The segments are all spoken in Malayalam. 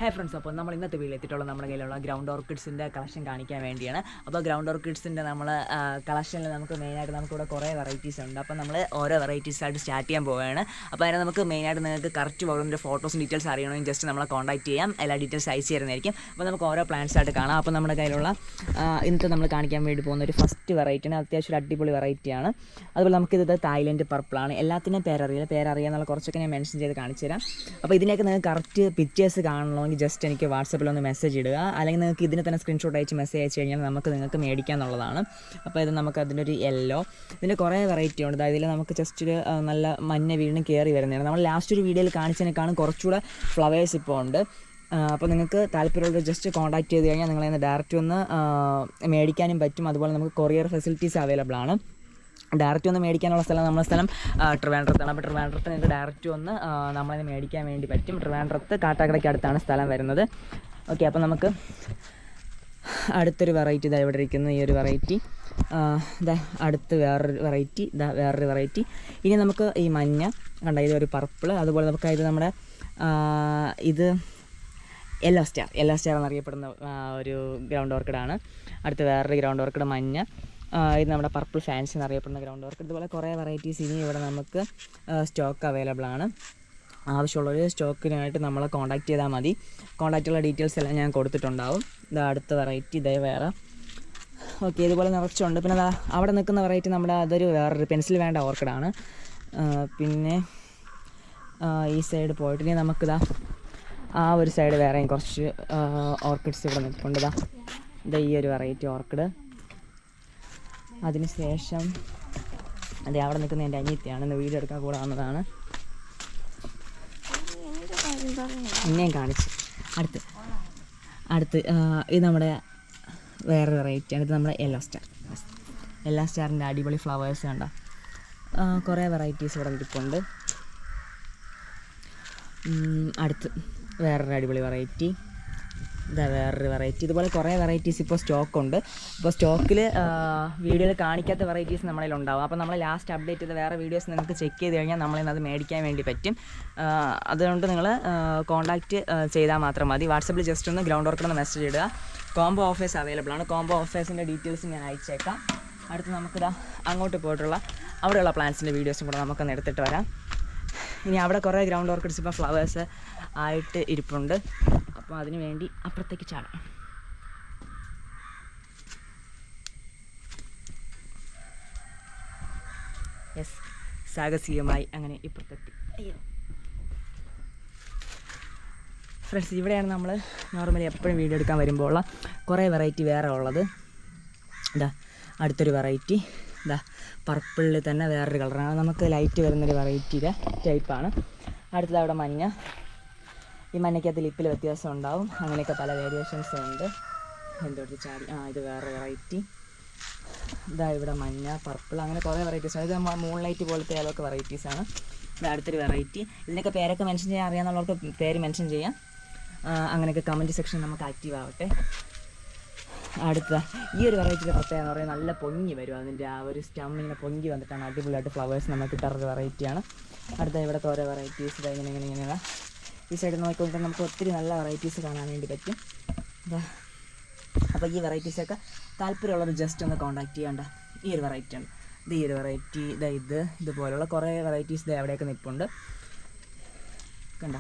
ഹേ ഫ്രണ്ട്സ്, അപ്പോൾ നമ്മൾ ഇന്നത്തെ വീട്ടിൽ എത്തിയിട്ടുള്ള നമ്മുടെ കയ്യിലുള്ള ഗ്രൗണ്ട് ഓർക്കിഡ്സിൻ്റെ കളക്ഷൻ കാണിക്കാൻ വേണ്ടിയാണ്. അപ്പോൾ ഗ്രൗണ്ട് ഓർക്കിഡ്സിൻ്റെ നമ്മൾ കളക്ഷനിൽ നമുക്ക് മെയിനായിട്ട് നമുക്കിവിടെ കുറേ വെറൈറ്റീസ് ഉണ്ട്. അപ്പോൾ നമ്മൾ ഓരോ വെറൈറ്റീസായിട്ട് സ്റ്റാർട്ട് ചെയ്യാൻ പോവുകയാണ്. അപ്പോൾ അതിന് നമുക്ക് മെയിനായിട്ട് നിങ്ങൾക്ക് കറക്റ്റ് പ്രോഗ്രാമിൻ്റെ ഫോട്ടോസും ഡീറ്റെയിൽസ് അറിയണമെങ്കിൽ ജസ്റ്റ് നമ്മളെ കോൺടാക്ട് ചെയ്യാം. എല്ലാ ഡീറ്റെയിൽസ് അയച്ചു തരുന്നതായിരിക്കും. അപ്പോൾ നമുക്ക് ഓരോ പ്ലാന്റ്സ് ആയിട്ട് കാണാം. അപ്പോൾ നമ്മുടെ കയ്യിലുള്ള ഇന്നത്തെ നമ്മൾ കാണിക്കാൻ വേണ്ടി പോകുന്ന ഒരു ഫസ്റ്റ് വെറൈറ്റിയാണ്. അത്യാവശ്യം ഒരു അടിപൊളി വെറൈറ്റിയാണ്. അതുപോലെ നമുക്കിത് തായ്ലൻഡ് പർപ്പിളാണ്. എല്ലാത്തിനും പേരറിയാന്നുള്ള കുറച്ചൊക്കെ ഞാൻ മെൻഷൻ ചെയ്ത് കാണിച്ചു തരാം. അപ്പോൾ ഇതിനൊക്കെ നിങ്ങൾക്ക് കറക്റ്റ് പിക്ചേഴ്സ് കാണണമെങ്കിൽ ജസ്റ്റ് എനിക്ക് വാട്സപ്പിൽ ഒന്ന് മെസ്സേജ് ഇടുക. അല്ലെങ്കിൽ നിങ്ങൾക്ക് ഇതിന് തന്നെ സ്ക്രീൻഷോട്ട് അയച്ച് മെസ്സേജ് അയച്ചു കഴിഞ്ഞാൽ നിങ്ങൾക്ക് മേടിക്കാമെന്നുള്ളതാണ്. അപ്പോൾ ഇത് നമുക്ക് അതിനൊരു യെല്ലോ, ഇതിൻ്റെ കുറേ വെറൈറ്റി ഉണ്ട്. അതായത് ഇതിൽ നമുക്ക് ജസ്റ്റ് ഒരു നല്ല മഞ്ഞ വീണ്ടും കയറി വരുന്നതാണ്. നമ്മൾ ലാസ്റ്റ് ഒരു വീഡിയോയിൽ കാണിച്ചതിനേക്കാളും കുറച്ചുകൂടെ ഫ്ലവേഴ്സ് ഇപ്പോൾ ഉണ്ട്. അപ്പോൾ നിങ്ങൾക്ക് താല്പര്യമുള്ള ജസ്റ്റ് കോൺടാക്ട് ചെയ്ത് കഴിഞ്ഞാൽ നിങ്ങളെ ഡയറക്റ്റ് ഒന്ന് മേടിക്കാനും പറ്റും. അതുപോലെ നമുക്ക് കൊറിയർ ഫെസിലിറ്റീസ് അവൈലബിൾ ആണ്. ഡയറക്റ്റ് ഒന്ന് മേടിക്കാനുള്ള സ്ഥലം നമ്മുടെ സ്ഥലം ട്രിവാൻഡ്രത്താണ്. അപ്പോൾ ട്രിവാൻഡ്രത്ത് നിങ്ങൾക്ക് ഡയറക്റ്റ് ഒന്ന് നമ്മളതിന് മേടിക്കാൻ വേണ്ടി പറ്റും. ട്രിവാൻഡ്രത്ത് കാട്ടാക്കടയ്ക്ക് അടുത്താണ് സ്ഥലം വരുന്നത്. ഓക്കെ, അപ്പോൾ നമുക്ക് അടുത്തൊരു വെറൈറ്റി ഇതാ ഇവിടെ ഇരിക്കുന്നു. ഈ ഒരു വെറൈറ്റി ഇതാ അടുത്ത് വേറൊരു വെറൈറ്റി. ഇനി നമുക്ക് ഈ മഞ്ഞ കണ്ട, ഇതൊരു പർപ്പിൾ. അതുപോലെ നമുക്ക് ഇത് നമ്മുടെ ഇത് യെല്ലോ സ്റ്റാർ എന്നറിയപ്പെടുന്ന ഒരു ഗ്രൗണ്ട് ഓർക്കിഡാണ്. അടുത്ത് വേറൊരു ഗ്രൗണ്ട് ഓർക്കിഡ് മഞ്ഞ. ഇത് നമ്മുടെ പർപ്പിൾ ഫാൻസി എന്നറിയപ്പെടുന്ന ഗ്രൗണ്ട് ഓർക്കിഡ്. ഇതുപോലെ കുറേ വെറൈറ്റീസ് ഇനി ഇവിടെ നമുക്ക് സ്റ്റോക്ക് അവൈലബിൾ ആണ്. ആവശ്യമുള്ളൊരു സ്റ്റോക്കിനായിട്ട് നമ്മളെ കോൺടാക്ട് ചെയ്താൽ മതി. കോൺടാക്റ്റുള്ള ഡീറ്റെയിൽസ് എല്ലാം ഞാൻ കൊടുത്തിട്ടുണ്ടാവും. ഇത് അടുത്ത വെറൈറ്റി ഇതേ വേറെ. ഓക്കെ, ഇതുപോലെ നിറച്ചുണ്ട്. പിന്നെ അവിടെ നിൽക്കുന്ന വെറൈറ്റി നമ്മുടെ അതൊരു വേറൊരു പെൻസിൽ വേണ്ട ഓർക്കിഡാണ്. പിന്നെ ഈ സൈഡ് പോയിട്ട് ഇനി നമുക്കിതാ ആ ഒരു സൈഡ് വേറെയും കുറച്ച് ഓർക്കിഡ്സ് ഇവിടെ നിൽപ്പുണ്ട്. ഇതാ ഈ ഒരു വെറൈറ്റി ഓർക്കിഡ്. അതിനുശേഷം അതെ അവിടെ നിൽക്കുന്ന എൻ്റെ അനിയത്തിയാണ്. ഇന്ന് വീഡിയോ എടുക്കാൻ കൂടെ വന്നതാണ്. എന്നെയും കാണിച്ചു. അടുത്ത് ഇത് നമ്മുടെ വേറെ വെറൈറ്റിയാണ്. ഇത് നമ്മുടെ യെല്ലോ സ്റ്റാറിൻ്റെ അടിപൊളി ഫ്ലവേഴ്സ് കണ്ട കുറേ വെറൈറ്റീസ് ഇവിടെ നിൽപ്പുണ്ട്. അടുത്ത് വേറൊരു അടിപൊളി വെറൈറ്റി. വേറൊരു വെറൈറ്റി. ഇതുപോലെ കുറേ വെറൈറ്റീസ് ഇപ്പോൾ സ്റ്റോക്കുണ്ട്. ഇപ്പോൾ സ്റ്റോക്കിൽ വീഡിയോയിൽ കാണിക്കാത്ത വെറൈറ്റീസ് നമ്മളിലുണ്ടാവും. അപ്പോൾ നമ്മൾ ലാസ്റ്റ് അപ്ഡേറ്റ് ചെയ്ത വേറെ വീഡിയോസ് നിങ്ങൾക്ക് ചെക്ക് ചെയ്ത് കഴിഞ്ഞാൽ നമ്മളിന്നത് മേടിക്കാൻ വേണ്ടി പറ്റും. അതുകൊണ്ട് നിങ്ങൾ കോൺടാക്റ്റ് ചെയ്താൽ മാത്രം മതി. വാട്സപ്പിൽ ജസ്റ്റ് ഒന്ന് ഗ്രൗണ്ട് ഓർക്കിഡ് മെസ്സേജ് ഇടുക. കോംബോ ഓഫേഴ്സ് അവൈലബിൾ ആണ്. കോംബോ ഓഫേഴ്സിൻ്റെ ഡീറ്റെയിൽസ് ഞാൻ അയച്ചേക്കാം. അടുത്ത് നമുക്കിതാ അങ്ങോട്ട് പോയിട്ടുള്ള അവിടെയുള്ള പ്ലാന്റ്സിൻ്റെ വീഡിയോസും കൂടെ നമുക്കൊന്ന് എടുത്തിട്ട് വരാം. ഇനി അവിടെ കുറേ ഗ്രൗണ്ട് ഓർക്കിഡ്സ് ഇപ്പോൾ ഫ്ലവേഴ്സ് ആയിട്ട് ഇരിപ്പുണ്ട്. അപ്പോൾ അതിന് വേണ്ടി അപ്പുറത്തേക്ക് ചാടാം. യെസ്, സാഹസികമായി അങ്ങനെ ഇപ്പുറത്തെത്തി. ഫ്രണ്ട്സ്, ഇവിടെയാണ് നമ്മൾ നോർമലി എപ്പോഴും വീഡിയോ എടുക്കാൻ വരുമ്പോൾ കുറേ വെറൈറ്റി വേറെ ഉള്ളത്. അടുത്തൊരു വെറൈറ്റി പർപ്പിളിൽ തന്നെ വേറൊരു കളറാണ്. നമുക്ക് ലൈറ്റ് വരുന്നൊരു വെറൈറ്റിയുടെ ടൈപ്പാണ്. അടുത്തത് അവിടെ മഞ്ഞ. ഈ മഞ്ഞയ്ക്കകത്ത് ലിപ്പിൽ വ്യത്യാസം ഉണ്ടാവും. അങ്ങനെയൊക്കെ പല വേരിയേഷൻസും ഉണ്ട്. എന്തോട്ട് ചാടി ഇത് വേറെ വെറൈറ്റി. ഇവിടെ മഞ്ഞ, പർപ്പിൾ, അങ്ങനെ കുറേ വെറൈറ്റീസാണ്. ഇത് മൂൺ ലൈറ്റ് പോലത്തെ അതൊക്കെ വെറൈറ്റീസാണ്. ഇത് അടുത്തൊരു വെറൈറ്റി. ഇതിനൊക്കെ പേരൊക്കെ മെൻഷൻ ചെയ്യാൻ അറിയാമെന്നുള്ളവർക്ക് പേര് മെൻഷൻ ചെയ്യാം. അങ്ങനെയൊക്കെ കമൻറ്റ് സെക്ഷൻ നമുക്ക് ആക്റ്റീവ് ആവട്ടെ. അടുത്ത ഈ ഒരു വെറൈറ്റിയുടെ പ്രത്യേകത എന്ന് പറയുന്നത് നല്ല പൊങ്ങി വരും. അതിൻ്റെ ആ ഒരു സ്റ്റം ഇങ്ങനെ പൊങ്ങി വന്നിട്ടാണ് അടിപൊളിയായിട്ട് ഫ്ലവേഴ്സ് നമുക്ക് കിട്ടാറൊരു വെറൈറ്റിയാണ്. അടുത്ത ഇവിടുത്തെ ഓരോ വെറൈറ്റീസ് ഇങ്ങനെയാണ്. ഈ സൈഡിൽ നോക്കിക്കൊണ്ടിട്ട് നമുക്ക് ഒത്തിരി നല്ല വെറൈറ്റീസ് കാണാൻ വേണ്ടി പറ്റും. അപ്പോൾ ഈ വെറൈറ്റീസൊക്കെ താല്പര്യമുള്ളവർ ജസ്റ്റ് ഒന്ന് കോൺടാക്ട് ചെയ്യേണ്ട. ഈ ഒരു വെറൈറ്റിയാണ്. ഈ ഒരു വെറൈറ്റി ഇതുപോലുള്ള കുറേ വെറൈറ്റീസ് എവിടെയൊക്കെ നിൽപ്പുണ്ട് കണ്ട.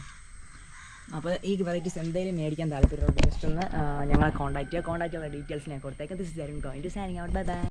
അപ്പോൾ ഈ വെറൈറ്റീസ് എന്തെങ്കിലും മേടിക്കാൻ താല്പര്യമുള്ള ജസ്റ്റ് ഒന്ന് ഞങ്ങളെ കോൺടാക്ട് ചെയ്യുക. കോൺടാക്ട് ചെയ്യുന്ന ഡീറ്റെയിൽസ് ഞാൻ കൊടുത്തേക്കാം. This is Arun going to signing out. Bye by.